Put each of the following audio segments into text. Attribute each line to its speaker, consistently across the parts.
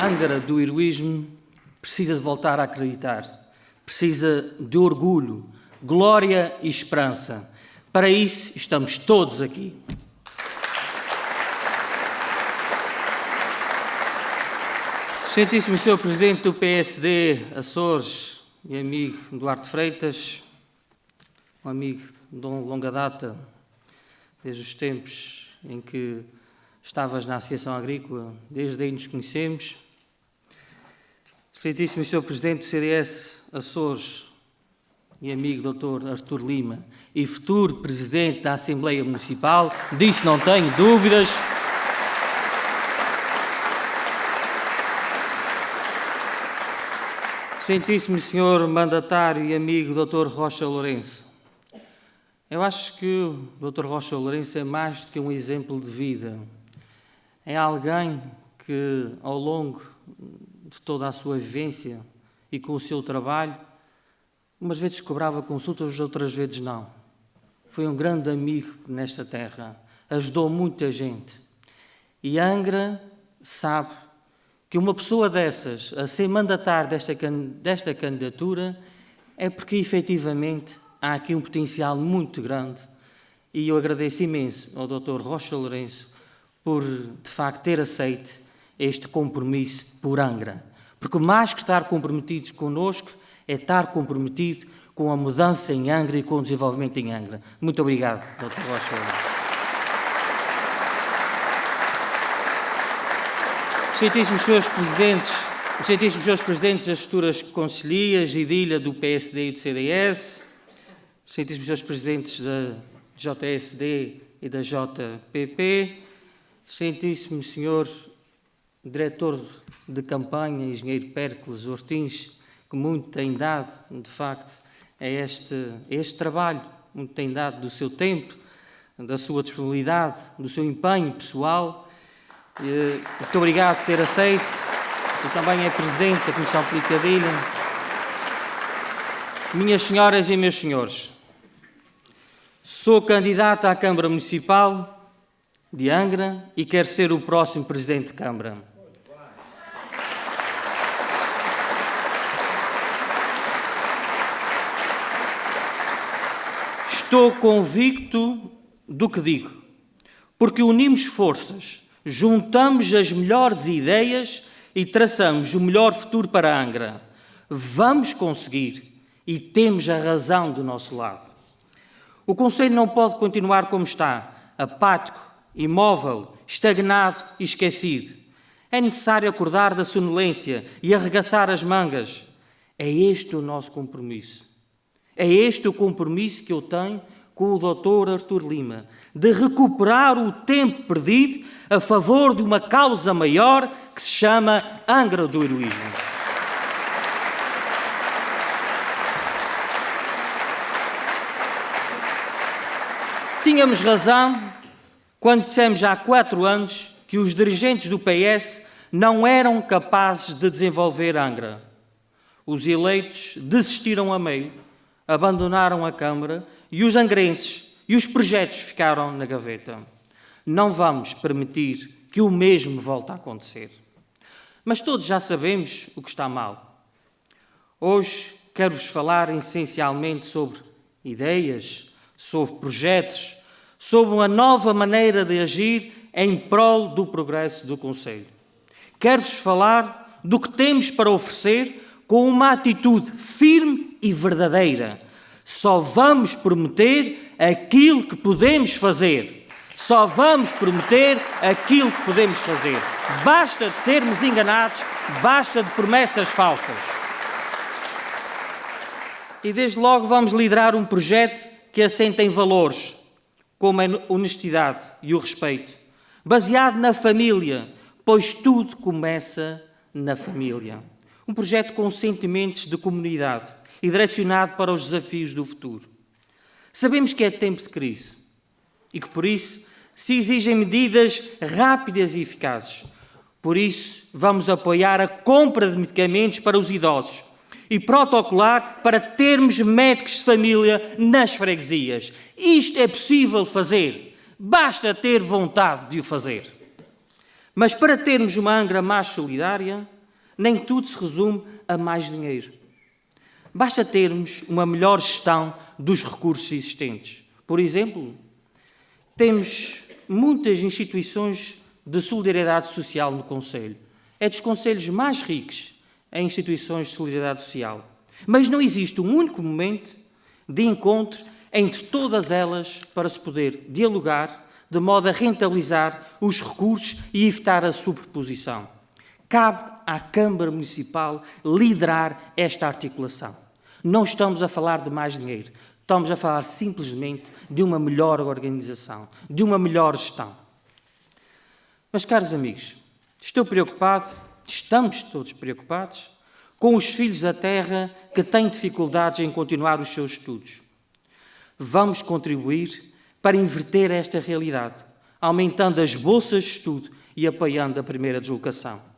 Speaker 1: Angra do heroísmo precisa de voltar a acreditar, precisa de orgulho, glória e esperança. Para isso estamos todos aqui. Excelentíssimo Sr. Presidente do PSD Açores e amigo Duarte Freitas, um amigo de longa data, desde os tempos em que estavas na Associação Agrícola, desde aí nos conhecemos. Excelentíssimo Sr. Presidente do CDS Açores e amigo Dr. Artur Lima e futuro Presidente da Assembleia Municipal, disso não tenho dúvidas. Excelentíssimo Sr. Mandatário e amigo Dr. Rocha Lourenço, eu acho que o Dr. Rocha Lourenço é mais do que um exemplo de vida. É alguém que, ao longo de toda a sua vivência e com o seu trabalho, umas vezes cobrava consultas, outras vezes não. Foi um grande amigo nesta terra, ajudou muita gente. E Angra sabe que uma pessoa dessas, a ser mandatário desta candidatura, é porque efetivamente há aqui um potencial muito grande e eu agradeço imenso ao Dr. Rocha Lourenço por, de facto, ter aceito este compromisso por Angra. Porque mais que estar comprometidos connosco, é estar comprometido com a mudança em Angra e com o desenvolvimento em Angra. Muito obrigado, Dr. Rocha Lourenço. Excelentíssimos Srs. Presidentes das futuras conselhias e de ilha do PSD e do CDS, excelentíssimos Srs. Presidentes da JSD e da JPP, excelentíssimo Sr. Diretor de Campanha, Engenheiro Péricles Ortins, que muito tem dado, de facto, a este trabalho, muito tem dado do seu tempo, da sua disponibilidade, do seu empenho pessoal. Muito obrigado por ter aceito. Eu também é Presidente da Comissão Política de Ilha. Minhas senhoras e meus senhores, sou candidato à Câmara Municipal de Angra e quero ser o próximo Presidente de Câmara. Estou convicto do que digo, porque unimos forças, juntamos as melhores ideias e traçamos o melhor futuro para Angra. Vamos conseguir e temos a razão do nosso lado. O Conselho não pode continuar como está, apático, imóvel, estagnado e esquecido. É necessário acordar da sonolência e arregaçar as mangas. É este o nosso compromisso. É este o compromisso que eu tenho com o Dr. Artur Lima, de recuperar o tempo perdido a favor de uma causa maior que se chama Angra do Heroísmo. Tínhamos razão quando dissemos há 4 anos que os dirigentes do PS não eram capazes de desenvolver Angra. Os eleitos desistiram a meio, abandonaram a Câmara e os angrenses e os projetos ficaram na gaveta. Não vamos permitir que o mesmo volte a acontecer. Mas todos já sabemos o que está mal. Hoje quero-vos falar essencialmente sobre ideias, sobre projetos, sobre uma nova maneira de agir em prol do progresso do Conselho. Quero-vos falar do que temos para oferecer com uma atitude firme e verdadeira. Só vamos prometer aquilo que podemos fazer. Só vamos prometer aquilo que podemos fazer. Basta de sermos enganados, basta de promessas falsas. E desde logo vamos liderar um projeto que assenta em valores, como a honestidade e o respeito, baseado na família, pois tudo começa na família. Um projeto com sentimentos de comunidade e direcionado para os desafios do futuro. Sabemos que é tempo de crise e que, por isso, se exigem medidas rápidas e eficazes. Por isso, vamos apoiar a compra de medicamentos para os idosos e protocolar para termos médicos de família nas freguesias. Isto é possível fazer, basta ter vontade de o fazer. Mas para termos uma Angra mais solidária, nem tudo se resume a mais dinheiro. Basta termos uma melhor gestão dos recursos existentes. Por exemplo, temos muitas instituições de solidariedade social no Conselho. É dos concelhos mais ricos em instituições de solidariedade social. Mas não existe um único momento de encontro entre todas elas para se poder dialogar, de modo a rentabilizar os recursos e evitar a superposição. Cabe à Câmara Municipal liderar esta articulação. Não estamos a falar de mais dinheiro, estamos a falar simplesmente de uma melhor organização, de uma melhor gestão. Mas, caros amigos, estamos todos preocupados com os filhos da terra que têm dificuldades em continuar os seus estudos. Vamos contribuir para inverter esta realidade, aumentando as bolsas de estudo e apoiando a primeira deslocação.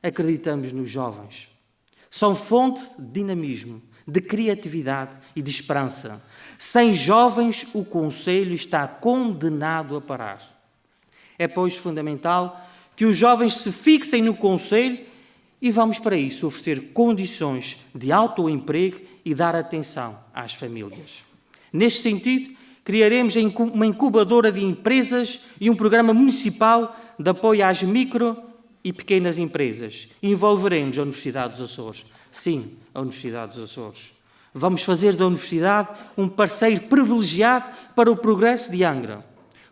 Speaker 1: Acreditamos nos jovens. São fonte de dinamismo, de criatividade e de esperança. Sem jovens, o Conselho está condenado a parar. É, pois, fundamental que os jovens se fixem no Conselho e vamos, para isso, oferecer condições de autoemprego e dar atenção às famílias. Neste sentido, criaremos uma incubadora de empresas e um programa municipal de apoio às micro e pequenas empresas. Envolveremos a Universidade dos Açores. Sim, a Universidade dos Açores. Vamos fazer da Universidade um parceiro privilegiado para o progresso de Angra,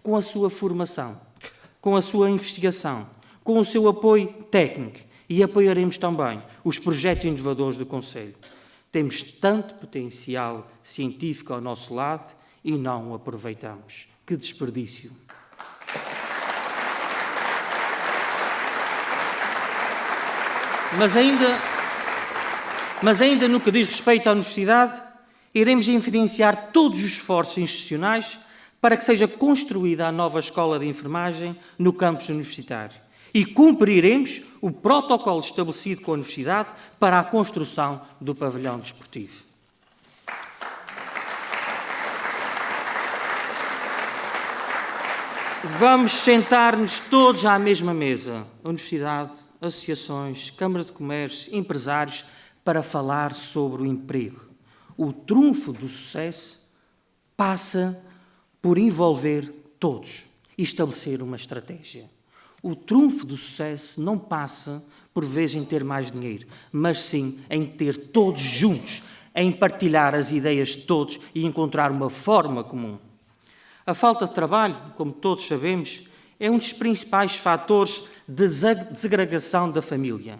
Speaker 1: com a sua formação, com a sua investigação, com o seu apoio técnico e apoiaremos também os projetos inovadores do Conselho. Temos tanto potencial científico ao nosso lado e não o aproveitamos. Que desperdício! Mas ainda no que diz respeito à universidade, iremos evidenciar todos os esforços institucionais para que seja construída a nova escola de enfermagem no campus universitário e cumpriremos o protocolo estabelecido com a universidade para a construção do pavilhão desportivo. Vamos sentar-nos todos à mesma mesa, a universidade, associações, Câmara de Comércio, empresários, para falar sobre o emprego. O trunfo do sucesso passa por envolver todos e estabelecer uma estratégia. O trunfo do sucesso não passa, por vezes, em ter mais dinheiro, mas sim em ter todos juntos, em partilhar as ideias de todos e encontrar uma forma comum. A falta de trabalho, como todos sabemos, é um dos principais fatores de desagregação da família.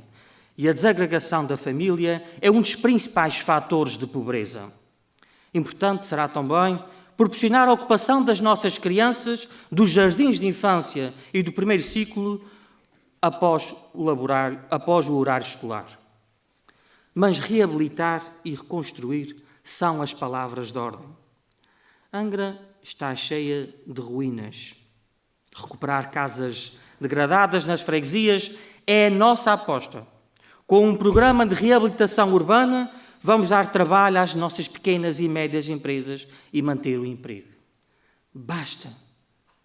Speaker 1: E a desagregação da família é um dos principais fatores de pobreza. Importante será também proporcionar a ocupação das nossas crianças dos jardins de infância e do primeiro ciclo após o horário escolar. Mas reabilitar e reconstruir são as palavras de ordem. Angra está cheia de ruínas. Recuperar casas degradadas nas freguesias é a nossa aposta. Com um programa de reabilitação urbana, vamos dar trabalho às nossas pequenas e médias empresas e manter o emprego. Basta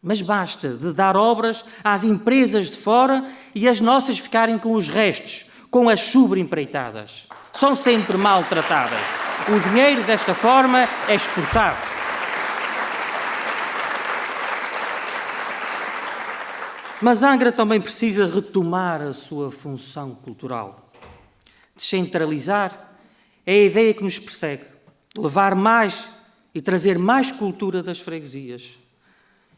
Speaker 1: de dar obras às empresas de fora e as nossas ficarem com os restos, com as sobreempreitadas. São sempre maltratadas. O dinheiro, desta forma, é exportado. Mas Angra também precisa retomar a sua função cultural. Descentralizar é a ideia que nos persegue. Levar mais e trazer mais cultura das freguesias.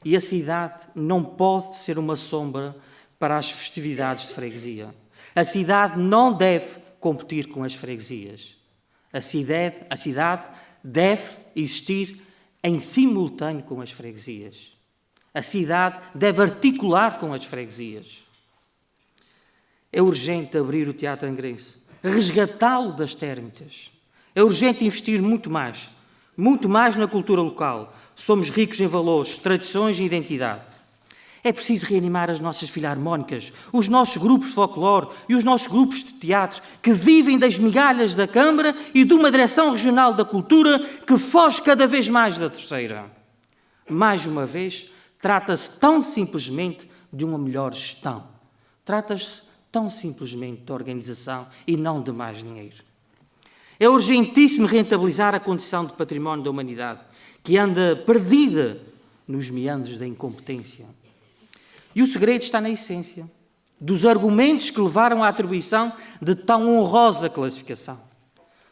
Speaker 1: E a cidade não pode ser uma sombra para as festividades de freguesia. A cidade não deve competir com as freguesias. A cidade deve existir em simultâneo com as freguesias. A cidade deve articular com as freguesias. É urgente abrir o Teatro Angrense, resgatá-lo das térmitas. É urgente investir muito mais na cultura local. Somos ricos em valores, tradições e identidade. É preciso reanimar as nossas filarmónicas, os nossos grupos de folclore e os nossos grupos de teatro que vivem das migalhas da Câmara e de uma direção regional da cultura que foge cada vez mais da terceira. Mais uma vez, trata-se tão simplesmente de uma melhor gestão. Trata-se tão simplesmente de organização e não de mais dinheiro. É urgentíssimo rentabilizar a condição de património da humanidade, que anda perdida nos meandros da incompetência. E o segredo está na essência dos argumentos que levaram à atribuição de tão honrosa classificação.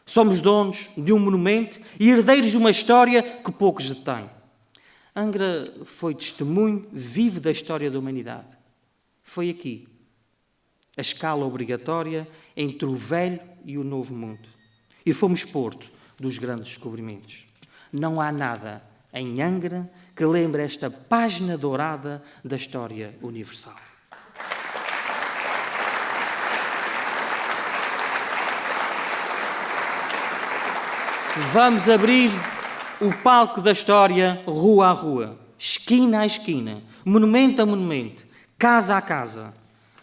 Speaker 1: Somos donos de um monumento e herdeiros de uma história que poucos detêm. Angra foi testemunho vivo da história da humanidade. Foi aqui, a escala obrigatória entre o velho e o novo mundo. E fomos porto dos grandes descobrimentos. Não há nada em Angra que lembre esta página dourada da história universal. Vamos abrir o palco da história rua a rua, esquina a esquina, monumento a monumento, casa a casa.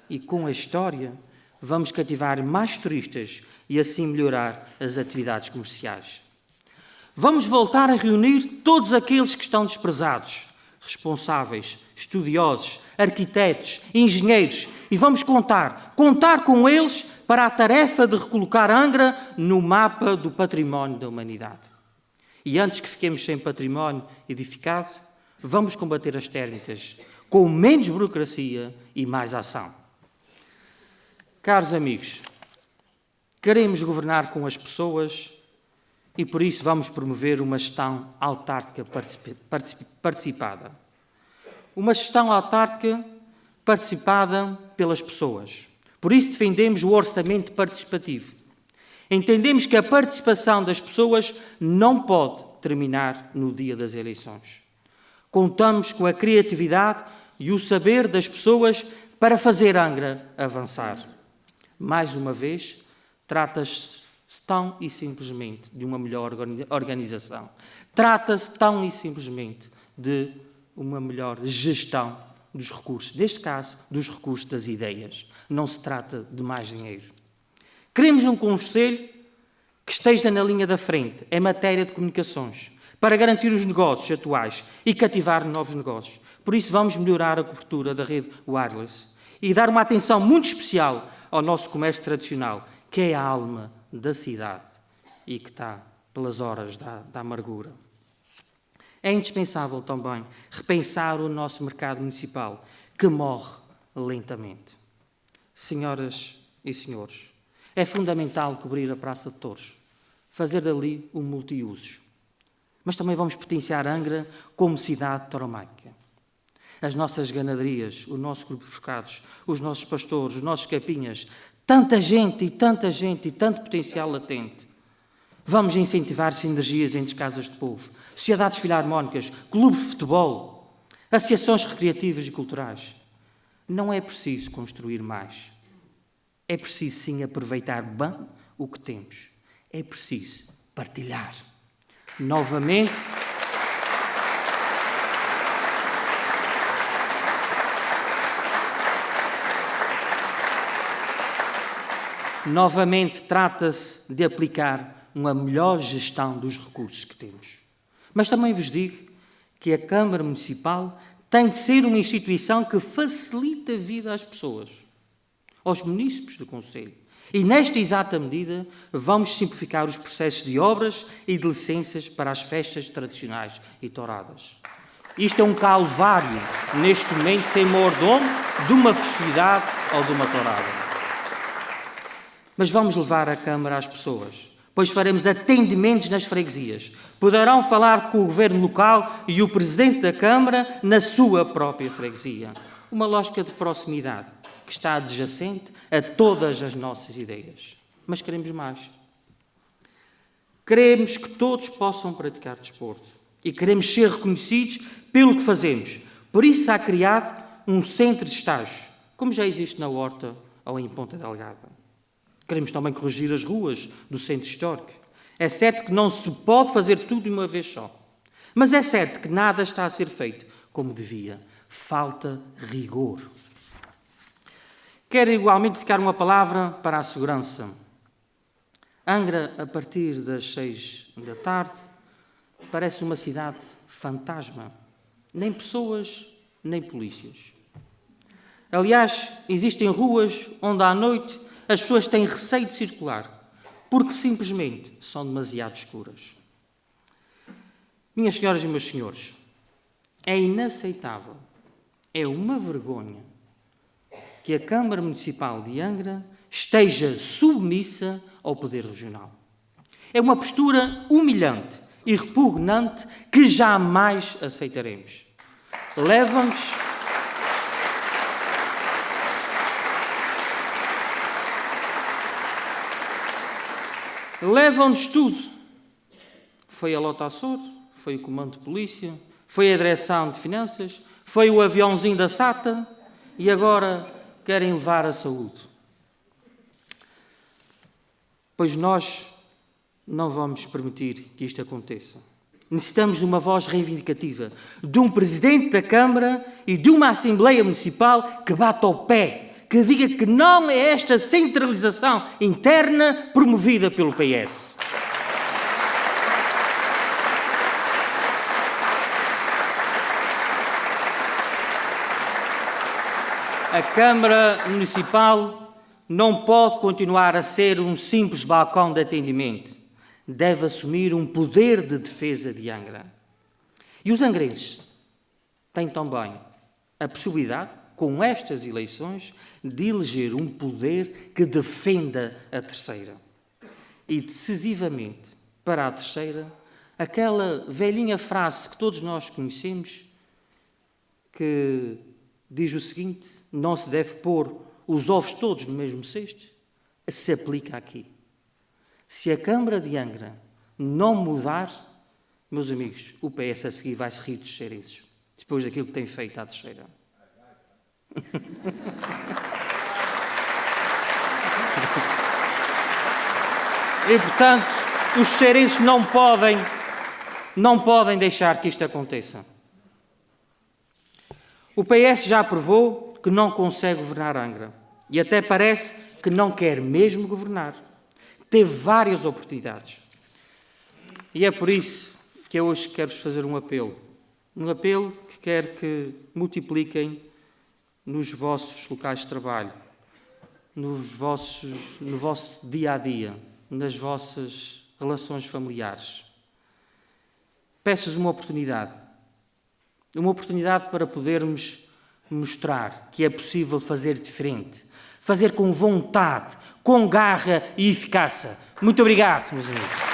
Speaker 1: E com a história vamos cativar mais turistas e assim melhorar as atividades comerciais. Vamos voltar a reunir todos aqueles que estão desprezados, responsáveis, estudiosos, arquitetos, engenheiros, e vamos contar com eles para a tarefa de recolocar Angra no mapa do património da humanidade. E antes que fiquemos sem património edificado, vamos combater as térmitas com menos burocracia e mais ação. Caros amigos, queremos governar com as pessoas e por isso vamos promover uma gestão autárquica participada. Uma gestão autárquica participada pelas pessoas. Por isso defendemos o orçamento participativo. Entendemos que a participação das pessoas não pode terminar no dia das eleições. Contamos com a criatividade e o saber das pessoas para fazer Angra avançar. Mais uma vez, trata-se tão e simplesmente de uma melhor organização. Trata-se tão e simplesmente de uma melhor gestão dos recursos, neste caso, dos recursos das ideias. Não se trata de mais dinheiro. Queremos um conselho que esteja na linha da frente em matéria de comunicações, para garantir os negócios atuais e cativar novos negócios. Por isso vamos melhorar a cobertura da rede wireless e dar uma atenção muito especial ao nosso comércio tradicional, que é a alma da cidade e que está pelas horas da amargura. É indispensável também repensar o nosso mercado municipal, que morre lentamente. Senhoras e senhores, é fundamental cobrir a Praça de Torres, fazer dali um multiusos. Mas também vamos potenciar Angra como cidade tauromáquica. As nossas ganaderias, o nosso grupo de focados, os nossos pastores, os nossos capinhas, tanta gente e tanto potencial latente. Vamos incentivar sinergias entre casas de povo, sociedades filarmónicas, clubes de futebol, associações recreativas e culturais. Não é preciso construir mais. É preciso, sim, aproveitar bem o que temos. É preciso partilhar. Novamente trata-se de aplicar uma melhor gestão dos recursos que temos. Mas também vos digo que a Câmara Municipal tem de ser uma instituição que facilite a vida às pessoas, aos munícipes do Conselho. E nesta exata medida vamos simplificar os processos de obras e de licenças para as festas tradicionais e touradas. Isto é um calvário, neste momento, sem mordomo de uma festividade ou de uma tourada. Mas vamos levar a Câmara às pessoas, pois faremos atendimentos nas freguesias. Poderão falar com o Governo local e o Presidente da Câmara na sua própria freguesia. Uma lógica de proximidade que está adjacente a todas as nossas ideias. Mas queremos mais. Queremos que todos possam praticar desporto e queremos ser reconhecidos pelo que fazemos. Por isso há criado um centro de estágio, como já existe na Horta ou em Ponta Delgada. Queremos também corrigir as ruas do centro histórico. É certo que não se pode fazer tudo de uma vez só. Mas é certo que nada está a ser feito como devia. Falta rigor. Quero igualmente dedicar uma palavra para a segurança. Angra, a partir das 6 da tarde, parece uma cidade fantasma. Nem pessoas, nem polícias. Aliás, existem ruas onde à noite as pessoas têm receio de circular, porque simplesmente são demasiado escuras. Minhas senhoras e meus senhores, é inaceitável, é uma vergonha que a Câmara Municipal de Angra esteja submissa ao poder regional. É uma postura humilhante e repugnante que jamais aceitaremos. Levam-nos tudo. Foi a Lota Açores, foi o Comando de Polícia, foi a Direção de Finanças, foi o aviãozinho da SATA e agora querem levar a saúde. Pois nós não vamos permitir que isto aconteça. Necessitamos de uma voz reivindicativa, de um Presidente da Câmara e de uma Assembleia Municipal que bata ao pé, que diga que não é esta centralização interna promovida pelo PS. A Câmara Municipal não pode continuar a ser um simples balcão de atendimento. Deve assumir um poder de defesa de Angra. E os angrenses têm também a possibilidade, com estas eleições, de eleger um poder que defenda a terceira. E, decisivamente, para a terceira, aquela velhinha frase que todos nós conhecemos, que diz o seguinte: não se deve pôr os ovos todos no mesmo cesto, se aplica aqui. Se a Câmara de Angra não mudar, meus amigos, o PS a seguir vai se rir dos cereços, depois daquilo que tem feito à terceira. E, portanto, os cearenses não podem deixar que isto aconteça. O PS já provou que não consegue governar Angra e até parece que não quer mesmo governar. Teve várias oportunidades. E é por isso que eu hoje quero-vos fazer um apelo. Um apelo que quero que multipliquem nos vossos locais de trabalho, no vosso dia-a-dia, nas vossas relações familiares. Peço-vos uma oportunidade para podermos mostrar que é possível fazer diferente, fazer com vontade, com garra e eficácia. Muito obrigado, meus amigos.